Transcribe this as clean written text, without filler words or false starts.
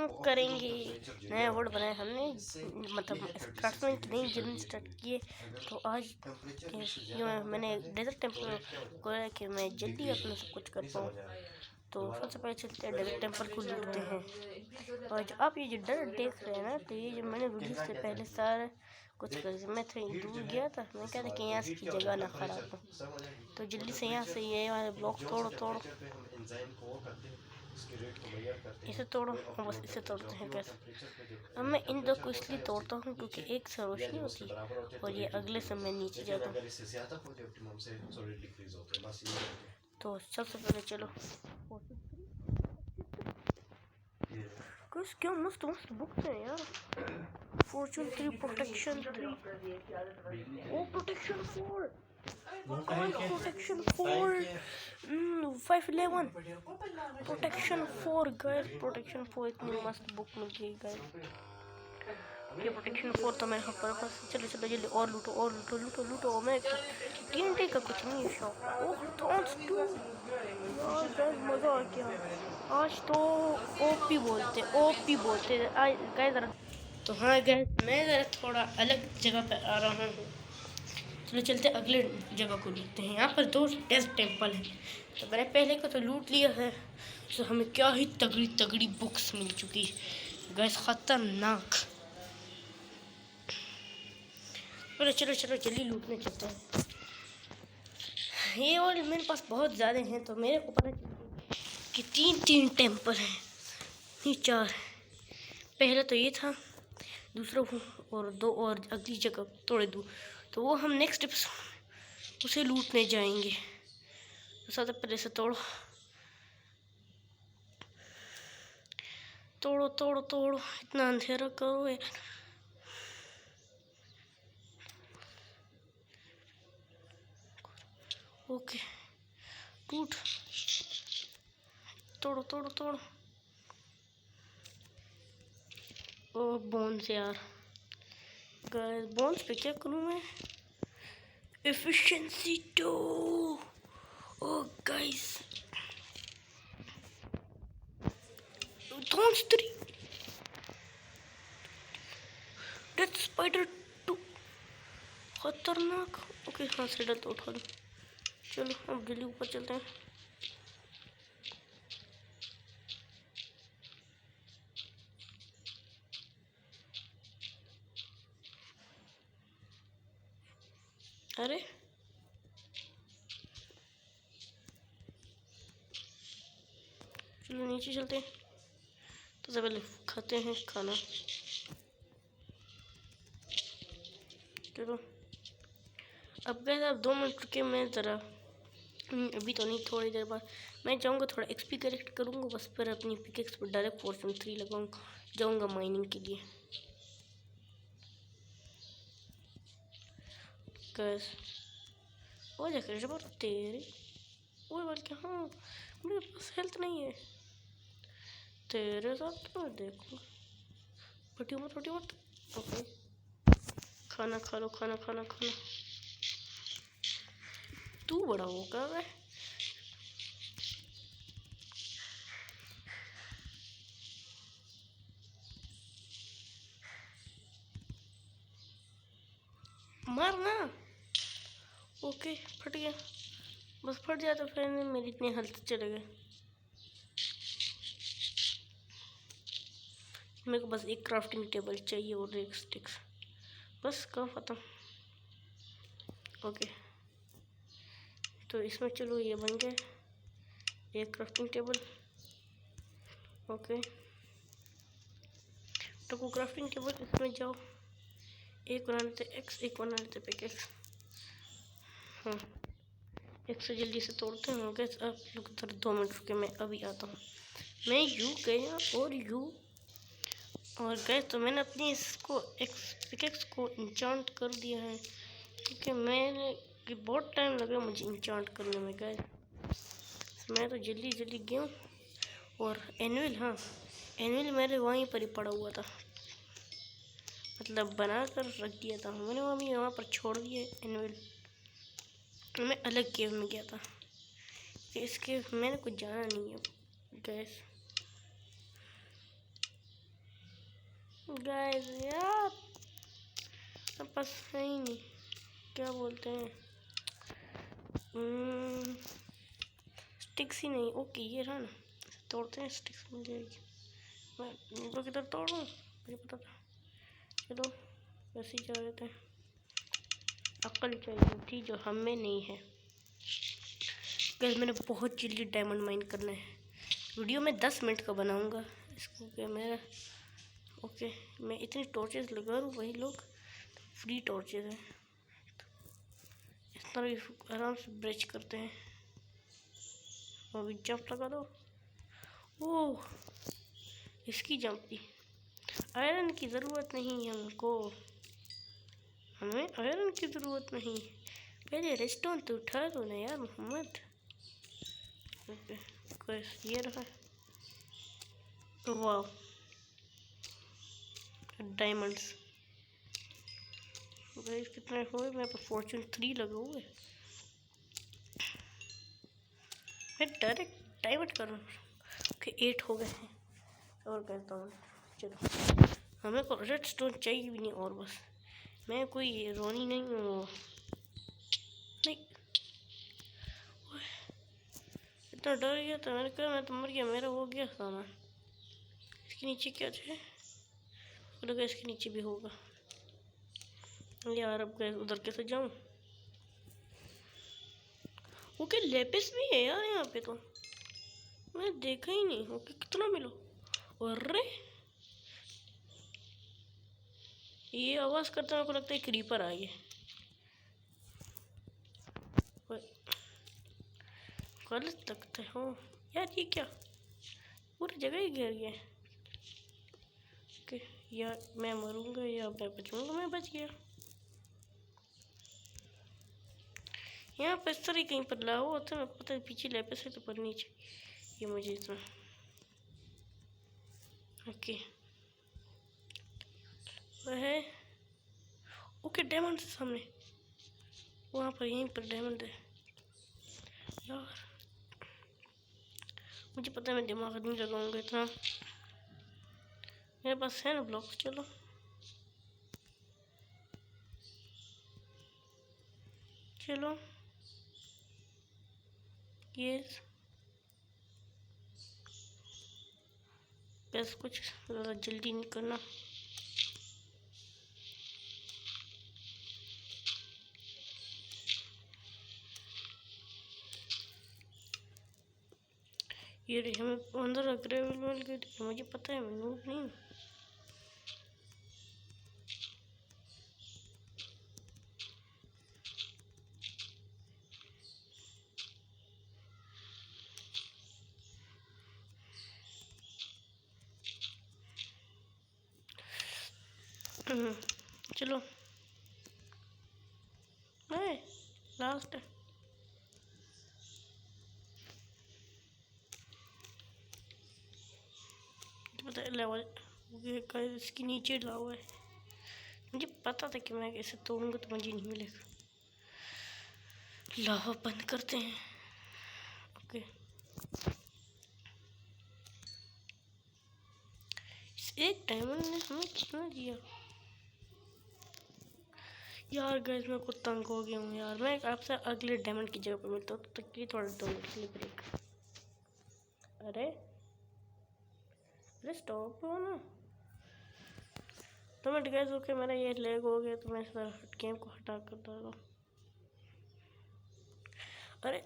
हम करेंगे नया वर्ड बनाया हमने, मतलब क्राफ्टमेंट की नई जर्नी स्टार्ट किए। तो आज मैंने डेजर्ट टेम्पल को है कि मैं जल्दी अपना सब कुछ कर पाऊँ। तो सबसे पहले चलते हैं डेजर्ट टेम्पल को लूटते हैं। और जो आप ये जो डर देख रहे हैं ना, तो ये जो मैंने वीडियो से पहले सारा कुछ कर, मैं थोड़ी दूर गया था, मैं कहता कि यहाँ की जगह ना खराब हो, तो जल्दी से यहाँ से ये वाले ब्लॉक तोड़ो इसे तोड़ो। हम बस इसे तोड़ते हैं कैसे। अब मैं इन दो को इसलिए तोड़ता हूँ क्योंकि एक से रोशनी होती और ये अगले से मैं नीचे जाता हूँ। तो सबसे पहले चलो कुछ क्या मस्त मस्त बुक्स हैं यार। फॉर्चून 3, प्रोटेक्शन 3, ओ protection 4, protection 4, 511, protection 4 guys, protection 4 इतनी मस्त बुक मिल गई गाइस। ये प्रोटेक्शन 4 तो मेरे पास। चलो चलो जल्दी और लूटो और लूटो लूटो लूटो। मैं TNT का कुछ नहीं है शौक। ओह टॉन्स 2 यार गाइस, मजा आ गया आज तो। ओपी बोलते गाइस जरा। तो हाँ गाइस, मैं जरा थोड़ा अलग जगह पर आ रहा हूँ। चलो चलते अगले जगह को लूटते हैं। यहाँ पर 2 डेजर्ट टेम्पल हैं। तो मैंने पहले को तो लूट लिया है, तो हमें क्या ही तगड़ी तगड़ी बुक्स मिल चुकी है गाइस, खतरनाक। चलो चलो चलो जल्दी लूटने चलते हैं। ये और मेरे पास बहुत ज़्यादा हैं, तो मेरे को पता कि 3 टेम्पल हैं, नहीं 4। पहला तो ये था, दूसरा और 2 और अगली जगह थोड़े दूर, तो वो हम नेक्स्ट एपिसोड उसे लूटने जाएंगे। तो सबसे पहले से तोड़ो तोड़ो तोड़ो तोड़ो, इतना अंधेरा करो यार। ओके टूट, तोड़ो तोड़ो तोड़ो। ओ बोन्स यार, गाइस बोन्स पे क्या करूँ मैं? एफिशिएंसी 2। ओ गाइस थॉर्न्स 3, डेथ स्पाइडर 2, खतरनाक। ओके हाँ से तो उठा लो। चलो अब जल्दी ऊपर चलते हैं। अरे चलो नीचे चलते हैं। तो सबसे पहले खाते हैं खाना। चलो अब गए अब 2 मिनट रुके, मैं ज़रा अभी तो नहीं, थोड़ी देर बाद मैं जाऊँगा, थोड़ा XP कलेक्ट करूँगा बस, फिर अपनी पिकेक्स पर डायरेक्ट फॉर्चून 3 लगाऊँगा, जाऊँगा माइनिंग के लिए। गैस वो देख जबर तेरे, वो बोल के हाँ मेरे पास हेल्थ नहीं है तेरे साथ, तो देखो फटी मत। ओके खाना खा लो, खाना खाना खाना। तू बड़ा होगा वे। मारना। ओके फट गया, बस फट जाए तो फिर मेरी इतनी हेल्थ चले गए। मेरे को बस एक क्राफ्टिंग टेबल चाहिए और एक स्टिक्स, बस काम खत्म। ओके तो इसमें चलो ये बन गए एक क्राफ्टिंग टेबल। ओके तो क्राफ्टिंग टेबल इसमें जाओ, एक बना लेते एक्स, एक बना लेते पिकेक्स। हाँ एक से जल्दी से तोड़ते हैं। ओके अब लोग 2 मिनट रुके, मैं अभी आता हूँ। मैं यू गया और गए तो मैंने अपनी इसको पिकेक्स को इंचांट कर दिया है, क्योंकि मैंने बहुत टाइम लगा मुझे इंचांट करने में गए। मैं तो जल्दी गया हूँ। और एनुअल, हाँ एनुअल मेरे वहीं पर ही पड़ा हुआ था, मतलब बना कर रख दिया था मैंने, वहाँ पर छोड़ दिया एनुअल। मैं अलग गेम में गया था, इसके मैंने कुछ जाना नहीं है गैस। गाइस यार अब बस है ही नहीं, क्या बोलते हैं स्टिक्स ही नहीं। ओके ये रहा ना, तोड़ते हैं, स्टिक्स मिल जाएगी। मैं इनको किधर तोड़ूं, मुझे पता था। चलो वैसे ही जा रहे थे, अक्ल चाहिए थी जो हमें नहीं है। गाइस मैंने बहुत जल्दी डायमंड माइन करना है, वीडियो में 10 मिनट का बनाऊंगा इसको। क्या मेरा ओके, मैं इतनी टॉर्चेस लगा रहा हूँ, वही लोग फ्री टॉर्चेस हैं, इस तरह आराम से ब्रेच करते हैं। अभी जंप लगा दो। ओह इसकी जंप थी। आयरन की ज़रूरत नहीं हमको, हमें आयरन की ज़रूरत नहीं, पहले रेस्टोरेंट तो उठा दो ना यार मोहम्मद। ओके ये रहा, वाह डायमंड्स। गाइस कितने हुए, मेरे पास फॉर्चून 3 लगे हुए। मैं डायरेक्ट डायमंड कर रहा हूँ। ओके 8 हो गए हैं, और करता हूँ। चलो हमें को रेड स्टोन चाहिए भी नहीं, और बस मैं कोई रोनी नहीं हूँ। नहीं इतना डर गया था, मैंने कहा मैं तो मर गया, मेरा हो गया सामान। इसके नीचे क्या है, लगा इसके नीचे भी होगा यार। अब गए उधर कैसे जाऊँ। ओके लेपिस भी है यार यहाँ पे, तो मैं देखा ही नहीं। ओके कितना मिला, अरे ये आवाज़ करता मेरे को लगता है क्रीपर आ गया। गलत लगता है हो यार, ये क्या पूरी जगह ही घेर गया। ओके यार मैं मरूंगा या मैं बचूंगा, मैं बच गया। यहाँ पर इस तरह कहीं पर लाओ होता है, मैं पता है पीछे लेपिस है तो पर नीचे ये मुझे इतना। ओके वह है, ओके डायमंड से सामने, वहाँ पर यहीं पर डायमंड है यार। मुझे पता है मैं दिमाग नहीं लगाऊंगा इतना, मेरे पास है ना ब्लॉक। चलो चलो ये बस कुछ ज़्यादा जल्दी नहीं करना। ये रही हमें अंदर ग्रेवल मिल गई, मुझे पता है मैं नूब नहीं हूँ। चलो नहीं लास्ट है, पता है लेवल इसके नीचे लाओ है। मुझे पता था कि मैं ऐसे तोड़ूंगा तो मुझे नहीं मिलेगा। लावा बंद करते हैं। ओके एक डायमंड ने हमें कितना दिया यार। गैस मैं कुछ तंग हो गया हूँ यार, मैं आपसे अगले डायमंड की जगह पर मिलता हूँ, तब तक के लिए थोड़ा 2 मिनट के लिए ब्रेक। अरे अरे स्टॉप हो ना, तो मैं गैस ओके मेरा ये लेग हो गया, तो मैं इस गेम को हटा कर दे रहा हूँ। अरे